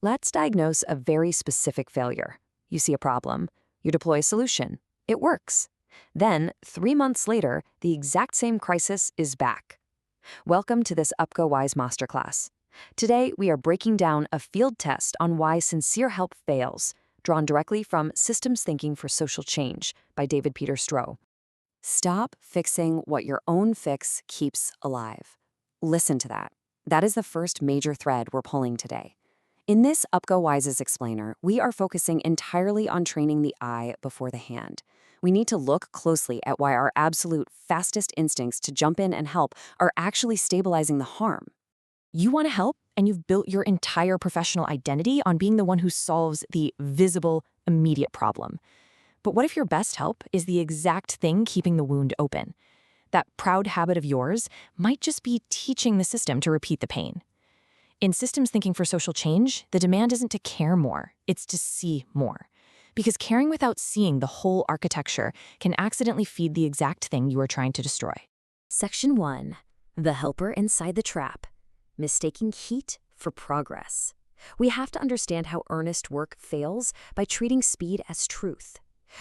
Let's diagnose a very specific failure. You see a problem, you deploy a solution. It works. Then, 3 months later, the exact same crisis is back. Welcome to this UpGoWise masterclass. Today, we are breaking down a field test on why sincere help fails, drawn directly from Systems Thinking for Social Change by David Peter Stroh. Stop fixing what your own fix keeps alive. Listen to that. That is the first major thread we're pulling today. In this UpGoWise's explainer, we are focusing entirely on training the eye before the hand. We need to look closely at why our absolute fastest instincts to jump in and help are actually stabilizing the harm. You want to help, and you've built your entire professional identity on being the one who solves the visible, immediate problem. But what if your best help is the exact thing keeping the wound open? That proud habit of yours might just be teaching the system to repeat the pain. In Systems Thinking for Social Change, the demand isn't to care more, it's to see more. Because caring without seeing the whole architecture can accidentally feed the exact thing you are trying to destroy. Section 1. The helper inside the trap. Mistaking heat for progress. We have to understand how earnest work fails by treating speed as truth.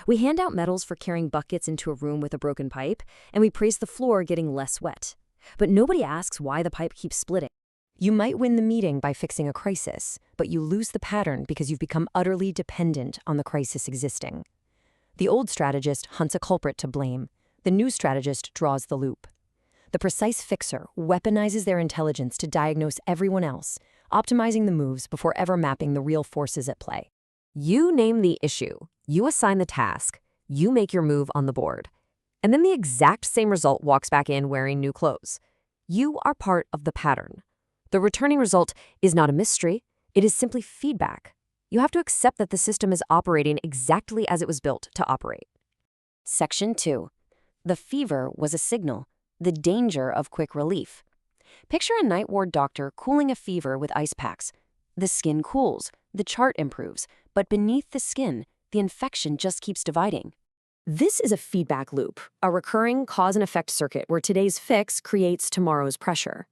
We hand out medals for carrying buckets into a room with a broken pipe, and we praise the floor getting less wet. But nobody asks why the pipe keeps splitting. You might win the meeting by fixing a crisis, but you lose the pattern because you've become utterly dependent on the crisis existing. The old strategist hunts a culprit to blame. The new strategist draws the loop. The precise fixer weaponizes their intelligence to diagnose everyone else, optimizing the moves before ever mapping the real forces at play. You name the issue, you assign the task, you make your move on the board. And then the exact same result walks back in wearing new clothes. You are part of the pattern. The returning result is not a mystery, it is simply feedback. You have to accept that the system is operating exactly as it was built to operate. Section 2. The fever was a signal, the danger of quick relief. Picture a night ward doctor cooling a fever with ice packs. The skin cools, the chart improves, but beneath the skin, the infection just keeps dividing. This is a feedback loop, a recurring cause and effect circuit where today's fix creates tomorrow's pressure.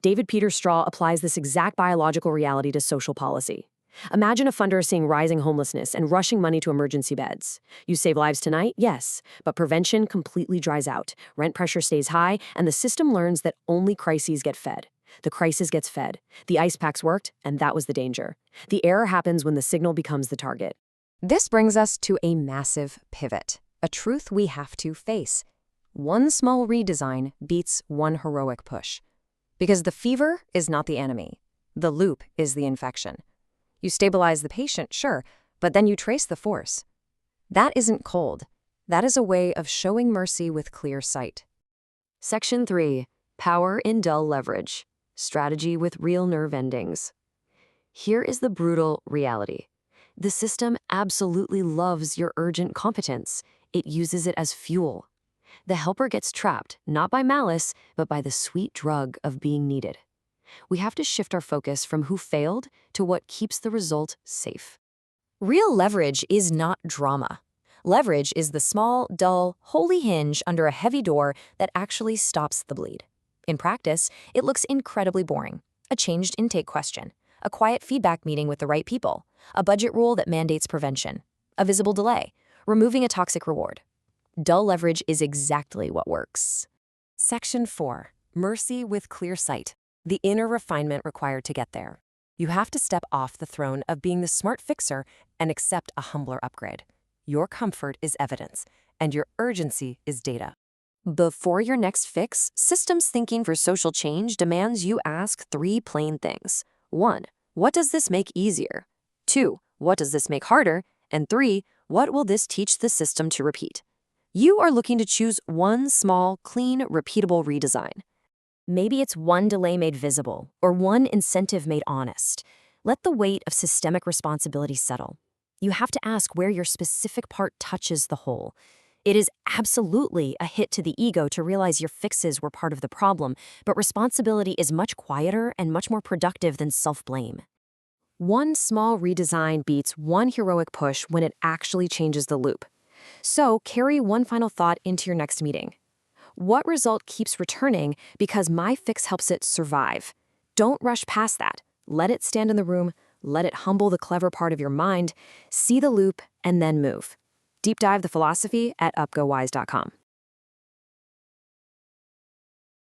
David Peter Stroh applies this exact biological reality to social policy. Imagine a funder seeing rising homelessness and rushing money to emergency beds. You save lives tonight? Yes, but prevention completely dries out. Rent pressure stays high, and the system learns that only crises get fed. The crisis gets fed. The ice packs worked, and that was the danger. The error happens when the signal becomes the target. This brings us to a massive pivot, a truth we have to face. One small redesign beats one heroic push. Because the fever is not the enemy. The loop is the infection. You stabilize the patient, sure, but then you trace the force. That isn't cold. That is a way of showing mercy with clear sight. Section 3. Power in dull leverage. Strategy with real nerve endings. Here is the brutal reality. The system absolutely loves your urgent competence. It uses it as fuel. The helper gets trapped, not by malice, but by the sweet drug of being needed. We have to shift our focus from who failed to what keeps the result safe. Real leverage is not drama. Leverage is the small, dull, holy hinge under a heavy door that actually stops the bleed. In practice, it looks incredibly boring. A changed intake question, a quiet feedback meeting with the right people, a budget rule that mandates prevention, a visible delay, removing a toxic reward. Dull leverage is exactly what works. Section 4. Mercy with clear sight. The inner refinement required to get there. You have to step off the throne of being the smart fixer and accept a humbler upgrade. Your comfort is evidence, and your urgency is data. Before your next fix, Systems Thinking for Social Change demands you ask 3 plain things. 1. What does this make easier? 2. What does this make harder? And 3. What will this teach the system to repeat? You are looking to choose one small, clean, repeatable redesign. Maybe it's one delay made visible, or one incentive made honest. Let the weight of systemic responsibility settle. You have to ask where your specific part touches the whole. It is absolutely a hit to the ego to realize your fixes were part of the problem, but responsibility is much quieter and much more productive than self-blame. One small redesign beats one heroic push when it actually changes the loop. So carry one final thought into your next meeting. What result keeps returning because my fix helps it survive? Don't rush past that. Let it stand in the room. let it humble the clever part of your mind, see the loop, and then move. Deep dive the philosophy at upgowise.com.